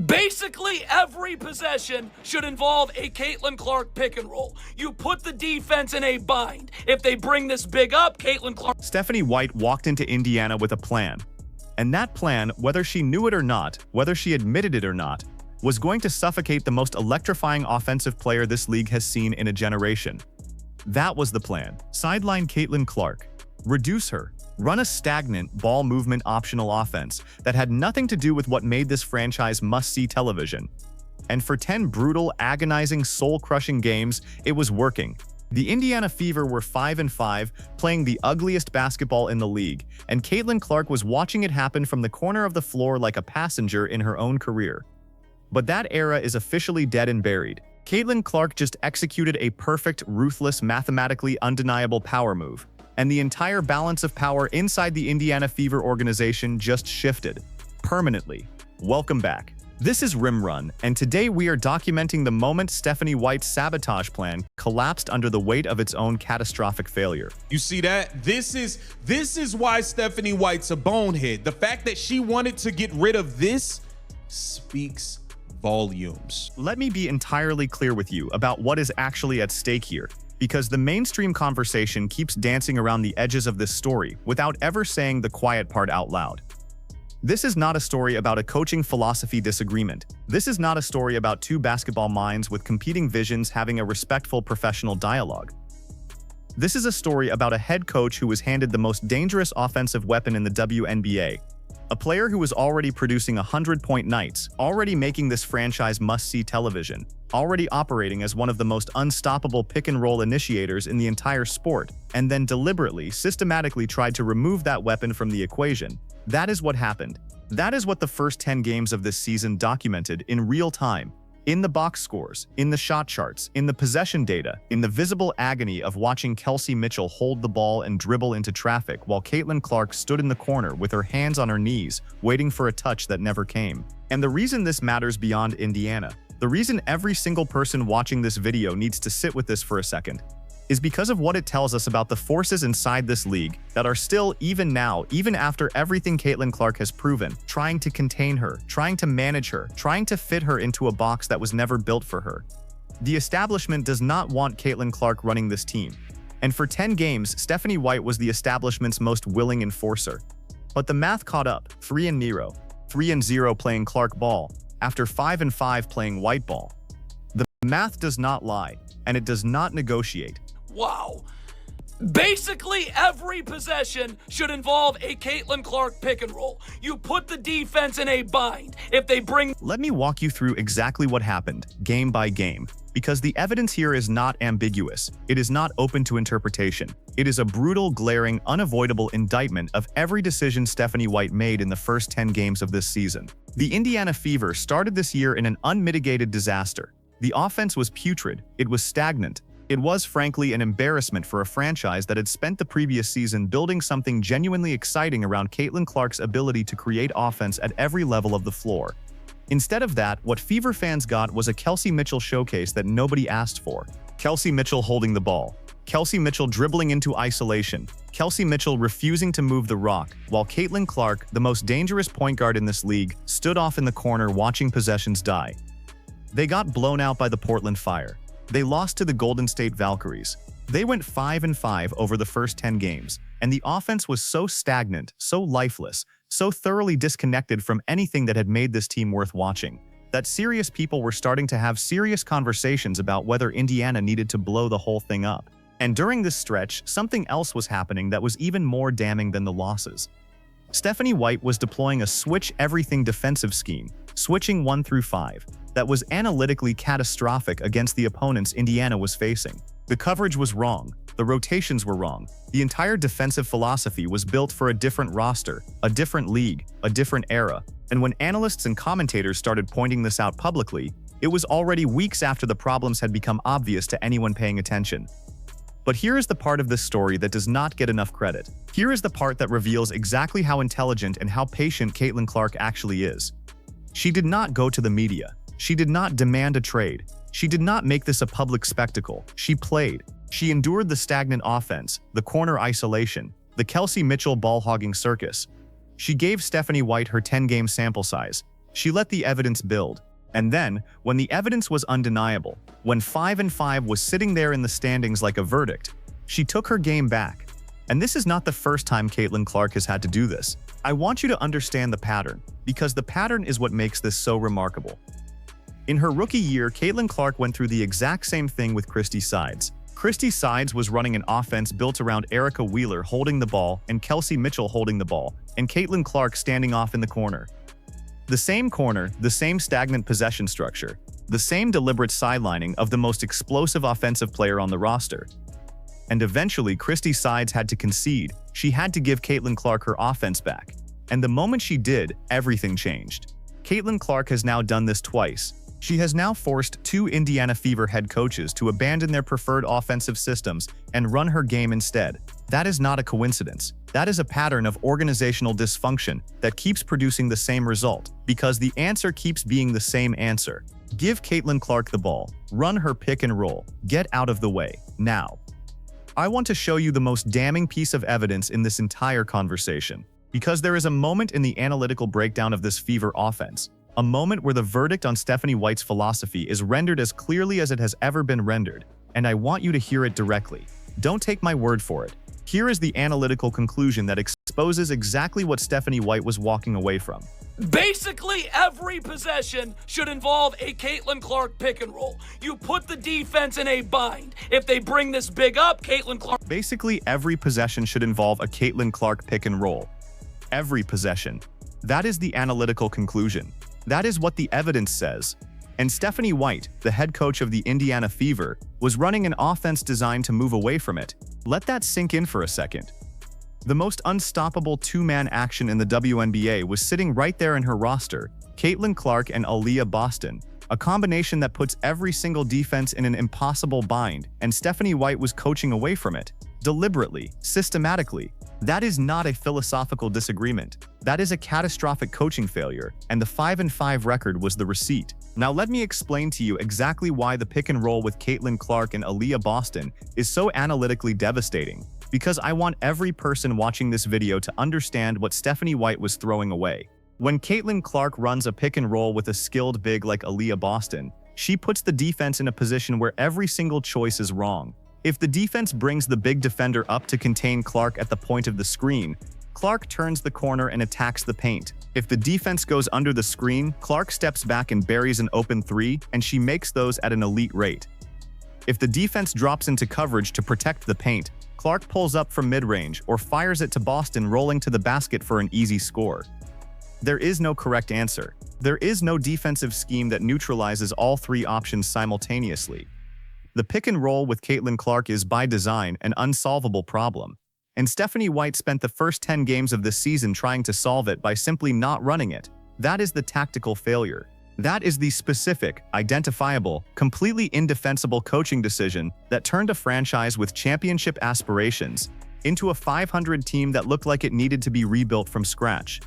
Basically, every possession should involve a Caitlin Clark pick and roll. You put the defense in a bind. If they bring this big up, Caitlin Clark... Stephanie White walked into Indiana with a plan. And that plan, whether she knew it or not, whether she admitted it or not, was going to suffocate the most electrifying offensive player this league has seen in a generation. That was the plan. Sideline Caitlin Clark. Reduce her. Run a stagnant, ball movement optional offense that had nothing to do with what made this franchise must-see television. And for 10 brutal, agonizing, soul-crushing games, it was working. The Indiana Fever were 5-5, playing the ugliest basketball in the league, and Caitlin Clark was watching it happen from the corner of the floor like a passenger in her own career. But that era is officially dead and buried. Caitlin Clark just executed a perfect, ruthless, mathematically undeniable power move, and the entire balance of power inside the Indiana Fever organization just shifted. Permanently. Welcome back. This is Rim Run, and today we are documenting the moment Stephanie White's sabotage plan collapsed under the weight of its own catastrophic failure. You see that? This is why Stephanie White's a bonehead. The fact that she wanted to get rid of this speaks volumes. Let me be entirely clear with you about what is actually at stake here, because the mainstream conversation keeps dancing around the edges of this story without ever saying the quiet part out loud. This is not a story about a coaching philosophy disagreement. This is not a story about two basketball minds with competing visions having a respectful professional dialogue. This is a story about a head coach who was handed the most dangerous offensive weapon in the WNBA, a player who was already producing 100-point nights, already making this franchise must-see television, already operating as one of the most unstoppable pick-and-roll initiators in the entire sport, and then deliberately, systematically tried to remove that weapon from the equation. That is what happened. That is what the first 10 games of this season documented in real time, in the box scores, in the shot charts, in the possession data, in the visible agony of watching Kelsey Mitchell hold the ball and dribble into traffic while Caitlin Clark stood in the corner with her hands on her knees, waiting for a touch that never came. And the reason this matters beyond Indiana, the reason every single person watching this video needs to sit with this for a second, is because of what it tells us about the forces inside this league that are still, even now, even after everything Caitlin Clark has proven, trying to contain her, trying to manage her, trying to fit her into a box that was never built for her. The establishment does not want Caitlin Clark running this team. And for 10 games, Stephanie White was the establishment's most willing enforcer. But the math caught up, 3-0, 3-0 playing Clark ball, after 5-5 playing White ball. The math does not lie, and it does not negotiate. Wow. Basically, every possession should involve a Caitlin Clark pick and roll. You put the defense in a bind. If they bring... Let me walk you through exactly what happened, game by game, because the evidence here is not ambiguous. It is not open to interpretation. It is a brutal, glaring, unavoidable indictment of every decision Stephanie White made in the first 10 games of this season. The Indiana Fever started this year in an unmitigated disaster. The offense was putrid. It was stagnant. It was, frankly, an embarrassment for a franchise that had spent the previous season building something genuinely exciting around Caitlin Clark's ability to create offense at every level of the floor. Instead of that, what Fever fans got was a Kelsey Mitchell showcase that nobody asked for. Kelsey Mitchell holding the ball. Kelsey Mitchell dribbling into isolation. Kelsey Mitchell refusing to move the rock, while Caitlin Clark, the most dangerous point guard in this league, stood off in the corner watching possessions die. They got blown out by the Portland Fire. They lost to the Golden State Valkyries. They went 5-5 over the first 10 games, and the offense was so stagnant, so lifeless, so thoroughly disconnected from anything that had made this team worth watching, that serious people were starting to have serious conversations about whether Indiana needed to blow the whole thing up. And during this stretch, something else was happening that was even more damning than the losses. Stephanie White was deploying a switch-everything defensive scheme, switching 1 through 5, that was analytically catastrophic against the opponents Indiana was facing. The coverage was wrong. The rotations were wrong. The entire defensive philosophy was built for a different roster, a different league, a different era. And when analysts and commentators started pointing this out publicly, it was already weeks after the problems had become obvious to anyone paying attention. But here is the part of this story that does not get enough credit. Here is the part that reveals exactly how intelligent and how patient Caitlin Clark actually is. She did not go to the media. She did not demand a trade. She did not make this a public spectacle. She played. She endured the stagnant offense, the corner isolation, the Kelsey Mitchell ball-hogging circus. She gave Stephanie White her 10-game sample size, She let the evidence build. And then, when the evidence was undeniable, when 5-5 was sitting there in the standings like a verdict, she took her game back. And this is not the first time Caitlin Clark has had to do this. I want you to understand the pattern, because the pattern is what makes this so remarkable. In her rookie year, Caitlin Clark went through the exact same thing with Christy Sides. Christy Sides was running an offense built around Erica Wheeler holding the ball and Kelsey Mitchell holding the ball, and Caitlin Clark standing off in the corner. The same corner, the same stagnant possession structure, the same deliberate sidelining of the most explosive offensive player on the roster. And eventually, Christy Sides had to concede. She had to give Caitlin Clark her offense back. And the moment she did, everything changed. Caitlin Clark has now done this twice. She has now forced 2 Indiana Fever head coaches to abandon their preferred offensive systems and run her game instead. That is not a coincidence. That is a pattern of organizational dysfunction that keeps producing the same result, because the answer keeps being the same answer. Give Caitlin Clark the ball. Run her pick and roll. Get out of the way. Now. I want to show you the most damning piece of evidence in this entire conversation, because there is a moment in the analytical breakdown of this Fever offense, a moment where the verdict on Stephanie White's philosophy is rendered as clearly as it has ever been rendered, and I want you to hear it directly. Don't take my word for it. Here is the analytical conclusion that exposes exactly what Stephanie White was walking away from. Basically, every possession should involve a Caitlin Clark pick and roll. You put the defense in a bind. If they bring this big up, Caitlin Clark... Basically, every possession should involve a Caitlin Clark pick and roll. Every possession. That is the analytical conclusion. That is what the evidence says. And Stephanie White, the head coach of the Indiana Fever, was running an offense designed to move away from it. Let that sink in for a second. The most unstoppable two-man action in the WNBA was sitting right there in her roster, Caitlin Clark and Aaliyah Boston, a combination that puts every single defense in an impossible bind, and Stephanie White was coaching away from it. Deliberately, systematically. That is not a philosophical disagreement. That is a catastrophic coaching failure, and the 5-5 record was the receipt. Now let me explain to you exactly why the pick and roll with Caitlin Clark and Aaliyah Boston is so analytically devastating, because I want every person watching this video to understand what Stephanie White was throwing away. When Caitlin Clark runs a pick and roll with a skilled big like Aaliyah Boston, she puts the defense in a position where every single choice is wrong. If the defense brings the big defender up to contain Clark at the point of the screen, Clark turns the corner and attacks the paint. If the defense goes under the screen, Clark steps back and buries an open three, and she makes those at an elite rate. If the defense drops into coverage to protect the paint, Clark pulls up from mid-range or fires it to Boston, rolling to the basket for an easy score. There is no correct answer. There is no defensive scheme that neutralizes all three options simultaneously. The pick and roll with Caitlin Clark is by design an unsolvable problem, and Stephanie White spent the first 10 games of this season trying to solve it by simply not running it. That is the tactical failure. That is the specific, identifiable, completely indefensible coaching decision that turned a franchise with championship aspirations into a 500 team that looked like it needed to be rebuilt from scratch.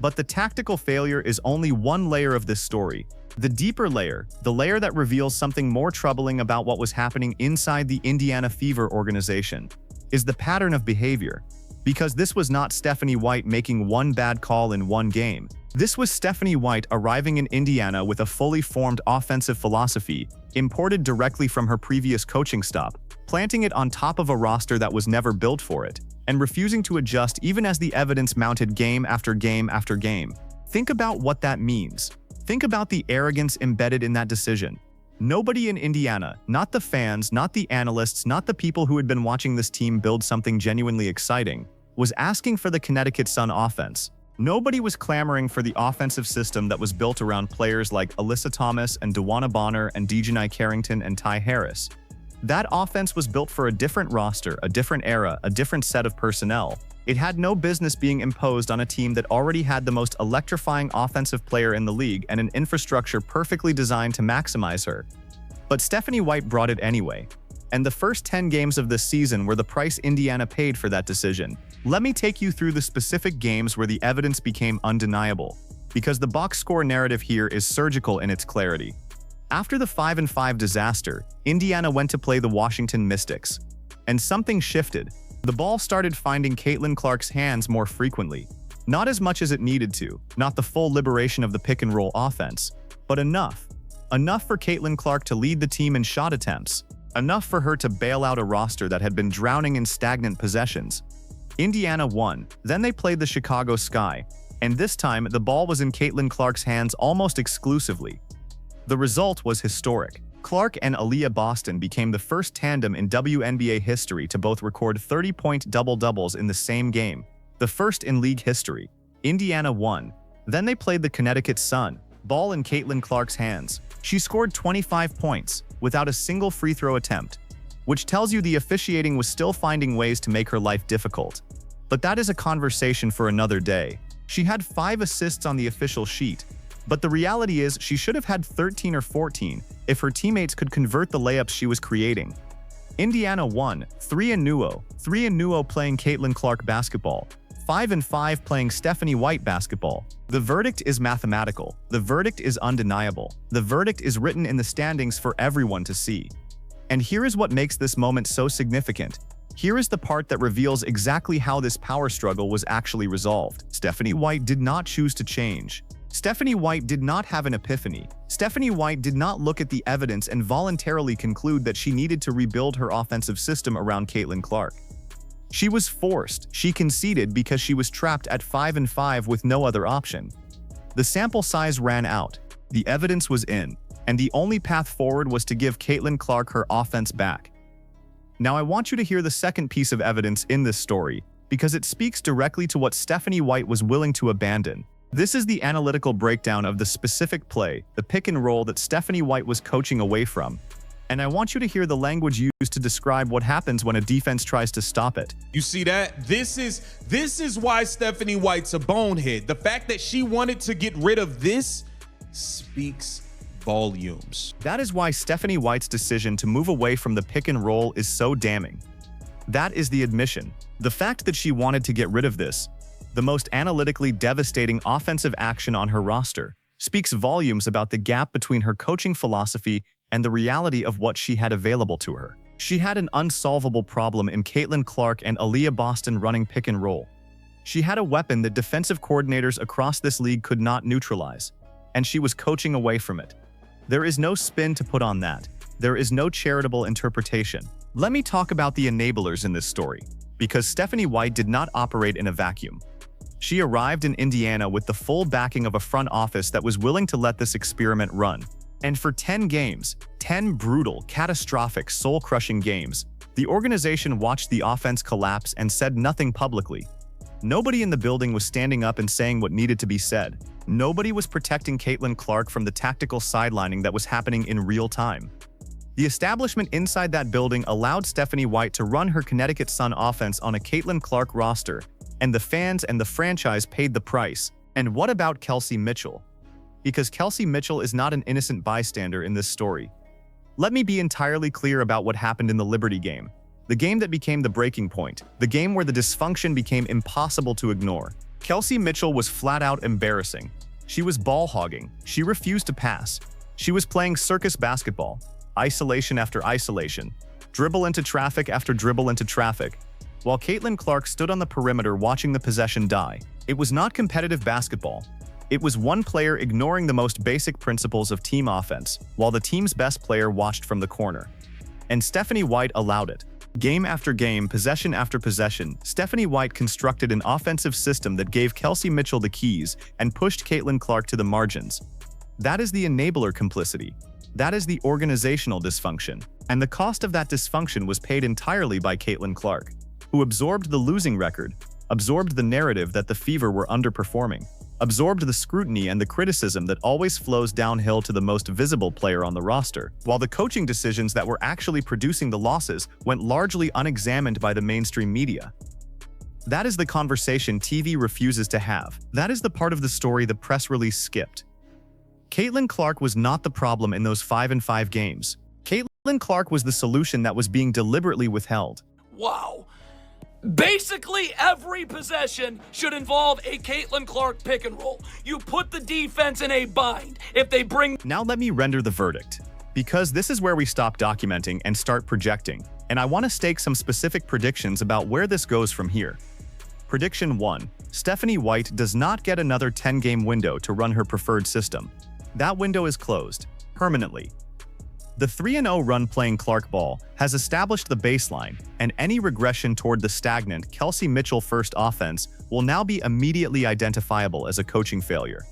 But the tactical failure is only one layer of this story. The deeper layer, the layer that reveals something more troubling about what was happening inside the Indiana Fever organization, is the pattern of behavior. Because this was not Stephanie White making one bad call in one game. This was Stephanie White arriving in Indiana with a fully formed offensive philosophy, imported directly from her previous coaching stop, planting it on top of a roster that was never built for it, and refusing to adjust even as the evidence mounted game after game after game. Think about what that means. Think about the arrogance embedded in that decision. Nobody in Indiana, not the fans, not the analysts, not the people who had been watching this team build something genuinely exciting, was asking for the Connecticut Sun offense. Nobody was clamoring for the offensive system that was built around players like Alyssa Thomas and DeWanna Bonner and Dejanai Carrington and Ty Harris. That offense was built for a different roster, a different era, a different set of personnel. It had no business being imposed on a team that already had the most electrifying offensive player in the league and an infrastructure perfectly designed to maximize her. But Stephanie White brought it anyway. And the first 10 games of this season were the price Indiana paid for that decision. Let me take you through the specific games where the evidence became undeniable, because the box score narrative here is surgical in its clarity. After the 5-5 disaster, Indiana went to play the Washington Mystics. And something shifted. The ball started finding Caitlin Clark's hands more frequently. Not as much as it needed to, not the full liberation of the pick-and-roll offense, but enough. Enough for Caitlin Clark to lead the team in shot attempts. Enough for her to bail out a roster that had been drowning in stagnant possessions. Indiana won, then they played the Chicago Sky, and this time the ball was in Caitlin Clark's hands almost exclusively. The result was historic. Clark and Aaliyah Boston became the first tandem in WNBA history to both record 30-point double-doubles in the same game, the first in league history. Indiana won. Then they played the Connecticut Sun, ball in Caitlin Clark's hands. She scored 25 points, without a single free throw attempt, which tells you the officiating was still finding ways to make her life difficult. But that is a conversation for another day. She had 5 assists on the official sheet, but the reality is she should have had 13 or 14 if her teammates could convert the layups she was creating. Indiana won, 3-0 playing Caitlin Clark basketball, 5-5 playing Stephanie White basketball. The verdict is mathematical. The verdict is undeniable. The verdict is written in the standings for everyone to see. And here is what makes this moment so significant. Here is the part that reveals exactly how this power struggle was actually resolved. Stephanie White did not choose to change. Stephanie White did not have an epiphany. Stephanie White did not look at the evidence and voluntarily conclude that she needed to rebuild her offensive system around Caitlin Clark. She was forced. She conceded because she was trapped at 5-5 with no other option. The sample size ran out. The evidence was in, and the only path forward was to give Caitlin Clark her offense back. Now I want you to hear the second piece of evidence in this story, because it speaks directly to what Stephanie White was willing to abandon. This is the analytical breakdown of the specific play, the pick and roll that Stephanie White was coaching away from. And I want you to hear the language used to describe what happens when a defense tries to stop it. You see that? This is why Stephanie White's a bonehead. The fact that she wanted to get rid of this speaks volumes. That is why Stephanie White's decision to move away from the pick and roll is so damning. That is the admission. The fact that she wanted to get rid of this, the most analytically devastating offensive action on her roster, speaks volumes about the gap between her coaching philosophy and the reality of what she had available to her. She had an unsolvable problem in Caitlin Clark and Aaliyah Boston running pick and roll. She had a weapon that defensive coordinators across this league could not neutralize, and she was coaching away from it. There is no spin to put on that. There is no charitable interpretation. Let me talk about the enablers in this story, because Stephanie White did not operate in a vacuum. She arrived in Indiana with the full backing of a front office that was willing to let this experiment run. And for 10 games, 10 brutal, catastrophic, soul-crushing games, the organization watched the offense collapse and said nothing publicly. Nobody in the building was standing up and saying what needed to be said. Nobody was protecting Caitlin Clark from the tactical sidelining that was happening in real time. The establishment inside that building allowed Stephanie White to run her Connecticut Sun offense on a Caitlin Clark roster, and the fans and the franchise paid the price. And what about Kelsey Mitchell? Because Kelsey Mitchell is not an innocent bystander in this story. Let me be entirely clear about what happened in the Liberty game. The game that became the breaking point. The game where the dysfunction became impossible to ignore. Kelsey Mitchell was flat out embarrassing. She was ball hogging. She refused to pass. She was playing circus basketball. Isolation after isolation. Dribble into traffic after dribble into traffic. While Caitlin Clark stood on the perimeter watching the possession die. It was not competitive basketball. It was one player ignoring the most basic principles of team offense, while the team's best player watched from the corner. And Stephanie White allowed it. Game after game, possession after possession, Stephanie White constructed an offensive system that gave Kelsey Mitchell the keys and pushed Caitlin Clark to the margins. That is the enabler complicity. That is the organizational dysfunction. And the cost of that dysfunction was paid entirely by Caitlin Clark, who absorbed the losing record, absorbed the narrative that the Fever were underperforming, absorbed the scrutiny and the criticism that always flows downhill to the most visible player on the roster, while the coaching decisions that were actually producing the losses went largely unexamined by the mainstream media. That is the conversation TV refuses to have. That is the part of the story the press release skipped. Caitlin Clark was not the problem in those 5-5 games. Caitlin Clark was the solution that was being deliberately withheld. Wow. Basically, every possession should involve a Caitlin Clark pick and roll. You put the defense in a bind. If they bring... Now let me render the verdict, because this is where we stop documenting and start projecting, and I want to stake some specific predictions about where this goes from here. Prediction 1. Stephanie White does not get another 10-game window to run her preferred system. That window is closed, permanently. The 3-0 run playing Clark ball has established the baseline, and any regression toward the stagnant Kelsey Mitchell-first offense will now be immediately identifiable as a coaching failure.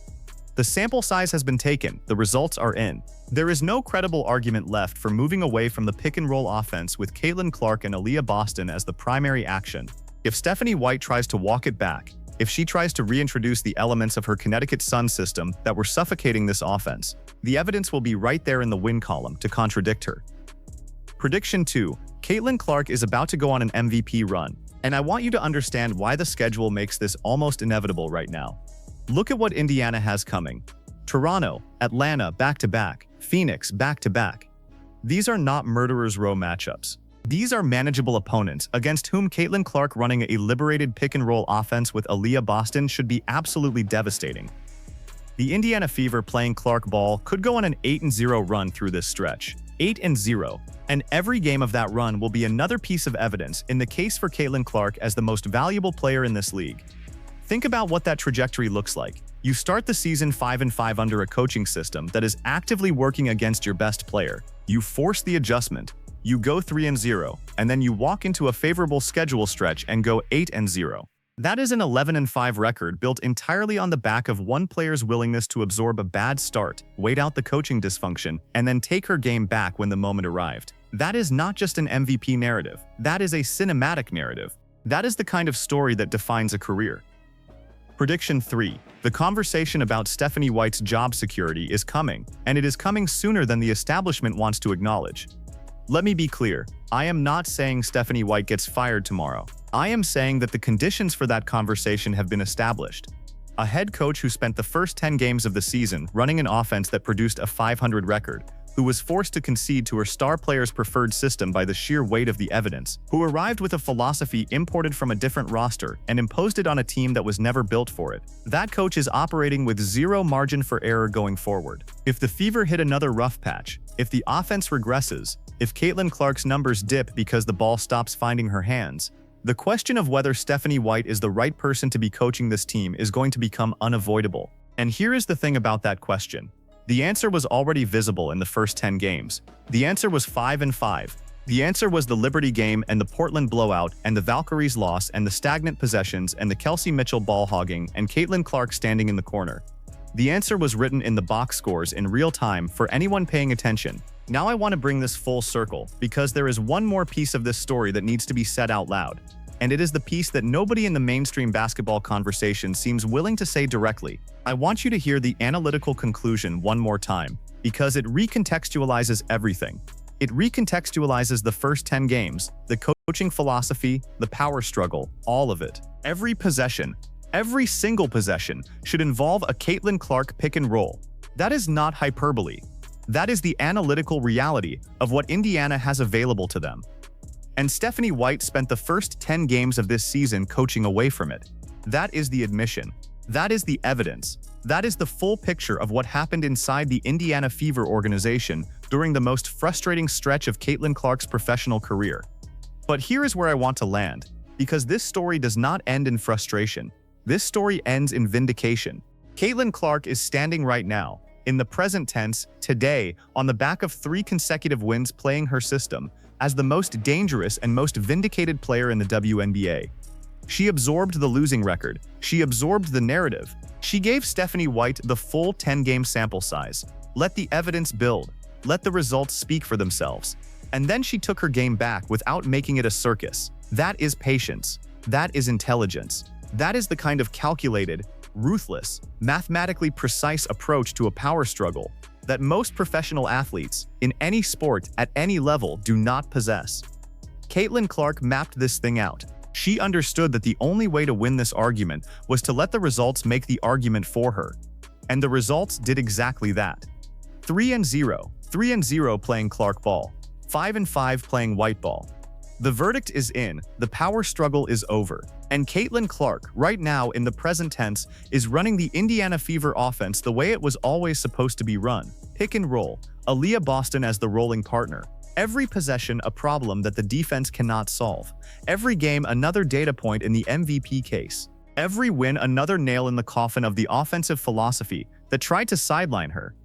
The sample size has been taken, the results are in. There is no credible argument left for moving away from the pick-and-roll offense with Caitlin Clark and Aaliyah Boston as the primary action. If Stephanie White tries to walk it back, if she tries to reintroduce the elements of her Connecticut Sun system that were suffocating this offense, the evidence will be right there in the win column to contradict her. Prediction 2. Caitlin Clark is about to go on an MVP run, and I want you to understand why the schedule makes this almost inevitable right now. Look at what Indiana has coming. Toronto, Atlanta back-to-back, Phoenix back-to-back. These are not murderer's row matchups. These are manageable opponents against whom Caitlin Clark running a liberated pick-and-roll offense with Aaliyah Boston should be absolutely devastating. The Indiana Fever playing Clark ball could go on an 8-0 run through this stretch. 8-0. And every game of that run will be another piece of evidence in the case for Caitlin Clark as the most valuable player in this league. Think about what that trajectory looks like. You start the season 5-5 under a coaching system that is actively working against your best player. You force the adjustment. You go 3-0, and then you walk into a favorable schedule stretch and go 8-0. That is an 11-5 record built entirely on the back of one player's willingness to absorb a bad start, wait out the coaching dysfunction, and then take her game back when the moment arrived. That is not just an MVP narrative. That is a cinematic narrative. That is the kind of story that defines a career. Prediction 3. The conversation about Stephanie White's job security is coming, and it is coming sooner than the establishment wants to acknowledge. Let me be clear, I am not saying Stephanie White gets fired tomorrow. I am saying that the conditions for that conversation have been established. A head coach who spent the first 10 games of the season running an offense that produced a 500 record, who was forced to concede to her star player's preferred system by the sheer weight of the evidence, who arrived with a philosophy imported from a different roster and imposed it on a team that was never built for it. That coach is operating with zero margin for error going forward. If the Fever hit another rough patch, if the offense regresses, if Caitlin Clark's numbers dip because the ball stops finding her hands, the question of whether Stephanie White is the right person to be coaching this team is going to become unavoidable. And here is the thing about that question. The answer was already visible in the first 10 games. The answer was 5-5. The answer was the Liberty game and the Portland blowout and the Valkyries loss and the stagnant possessions and the Kelsey Mitchell ball hogging and Caitlin Clark standing in the corner. The answer was written in the box scores in real time for anyone paying attention. Now I want to bring this full circle because there is one more piece of this story that needs to be said out loud. And it is the piece that nobody in the mainstream basketball conversation seems willing to say directly. I want you to hear the analytical conclusion one more time, because it recontextualizes everything. It recontextualizes the first 10 games, the coaching philosophy, the power struggle, all of it. Every possession, every single possession, should involve a Caitlin Clark pick and roll. That is not hyperbole. That is the analytical reality of what Indiana has available to them. And Stephanie White spent the first 10 games of this season coaching away from it. That is the admission. That is the evidence. That is the full picture of what happened inside the Indiana Fever organization during the most frustrating stretch of Caitlin Clark's professional career. But here is where I want to land, because this story does not end in frustration. This story ends in vindication. Caitlin Clark is standing right now, in the present tense, today, on the back of 3 consecutive wins playing her system, as the most dangerous and most vindicated player in the WNBA. She absorbed the losing record. She absorbed the narrative. She gave Stephanie White the full 10-game sample size. Let the evidence build. Let the results speak for themselves. And then she took her game back without making it a circus. That is patience. That is intelligence. That is the kind of calculated, ruthless, mathematically precise approach to a power struggle that most professional athletes, in any sport at any level, do not possess. Caitlin Clark mapped this thing out. She understood that the only way to win this argument was to let the results make the argument for her. And the results did exactly that. 3-0. 3-0 playing Clark ball. 5-5 playing White ball. The verdict is in, the power struggle is over. And Caitlin Clark, right now in the present tense, is running the Indiana Fever offense the way it was always supposed to be run. Pick and roll, Aaliyah Boston as the rolling partner. Every possession a problem that the defense cannot solve. Every game another data point in the MVP case. Every win another nail in the coffin of the offensive philosophy that tried to sideline her.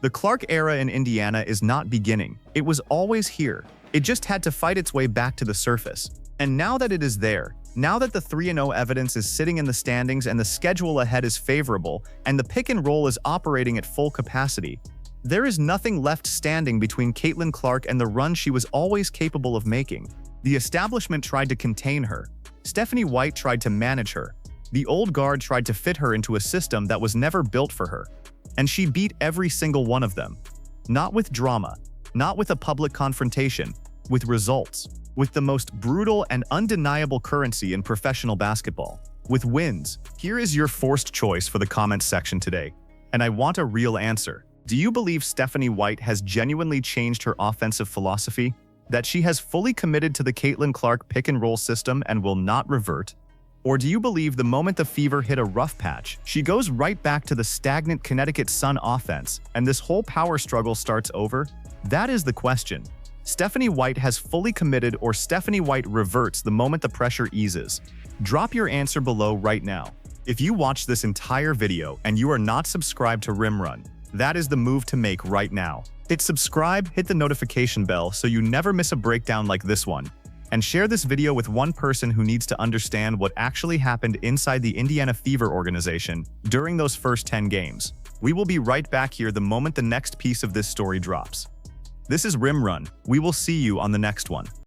The Clark era in Indiana is not beginning. It was always here. It just had to fight its way back to the surface. And now that it is there, now that the 3-0 evidence is sitting in the standings and the schedule ahead is favorable and the pick and roll is operating at full capacity, there is nothing left standing between Caitlin Clark and the run she was always capable of making. The establishment tried to contain her. Stephanie White tried to manage her. The old guard tried to fit her into a system that was never built for her. And she beat every single one of them. Not with drama, not with a public confrontation, with results. With the most brutal and undeniable currency in professional basketball. With wins. Here is your forced choice for the comments section today. And I want a real answer. Do you believe Stephanie White has genuinely changed her offensive philosophy? That she has fully committed to the Caitlin Clark pick-and-roll system and will not revert? Or do you believe the moment the Fever hit a rough patch, she goes right back to the stagnant Connecticut Sun offense and this whole power struggle starts over? That is the question. Stephanie White has fully committed or Stephanie White reverts the moment the pressure eases? Drop your answer below right now. If you watched this entire video and you are not subscribed to Rim Run, that is the move to make right now. Hit subscribe, hit the notification bell so you never miss a breakdown like this one, and share this video with one person who needs to understand what actually happened inside the Indiana Fever organization during those first 10 games. We will be right back here the moment the next piece of this story drops. This is Rim Run. We will see you on the next one.